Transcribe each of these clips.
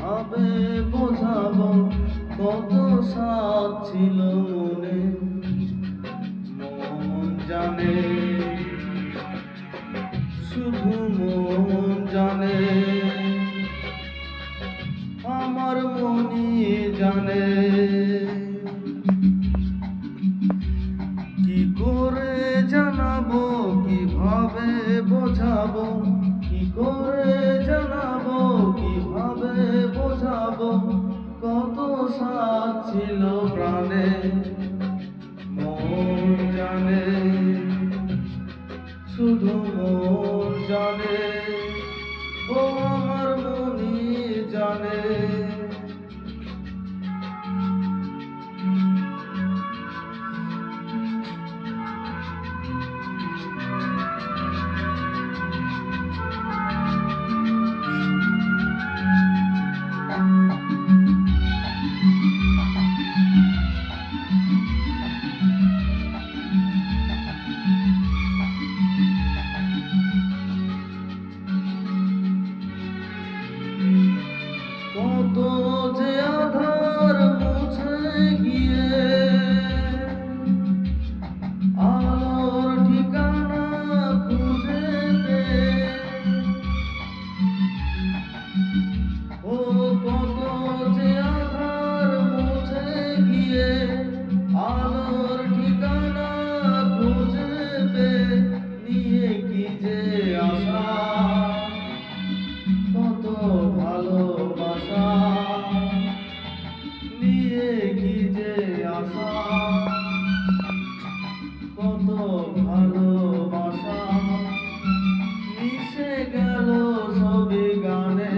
কিভাবে বোঝাবো কত সাথ ছিল মনে, মন জানে, শুধু মন জানে, আমার মনই জানে। কি করে জানাবো, কিভাবে বোঝাবো, কি করে জানাবো, কিভাবে বোঝাবো কত সাথ ছিল প্রাণে, মন জানে, শুধু মন জানে, ও আমার মনই জানে। কত যে আধার মুছে গিয়ে আলোর ঠিকানা খুঁজে পেয়ে, ও কত যে আধার মুছে গিয়ে আলোর ঠিকানা খুঁজে পেয়ে, নিয়ে কি যে আশা, কত ভালোবাসা নিয়ে কি যে আশা, কত ভালোবাসা মিশে গেল সবে গানে,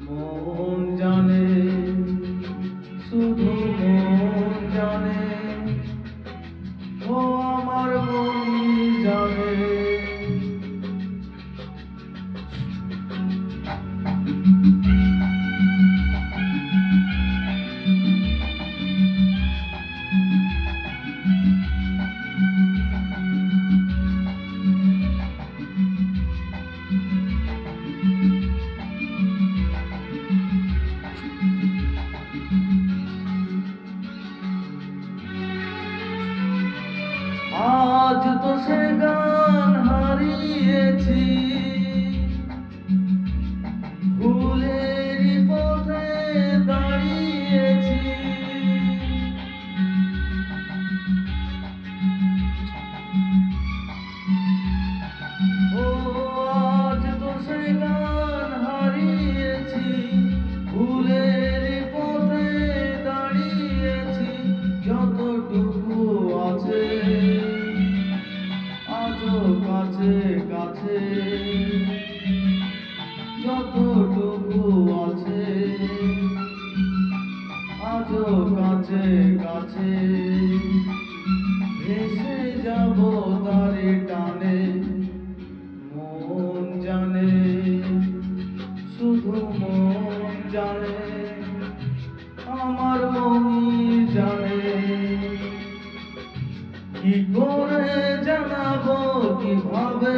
মন জানে, শুধু মন জানে, ও আমার মনই জানে। আজ তো সে গান হারিয়েছি, ভুলের পথে দাঁড়িয়েছি, ও আজ তো সে গান হারিয়েছি, ভুলের পথে দাঁড়িয়েছি, যতটুকু আছে আজও কাছে কাছে, যতটুকু আছে আজও কাছে কাছে, ভেসে যাব তারে টানে, মন জানে, শুধু মন জানে, আমার মনই জানে। কি করে জানাবো, কিভাবে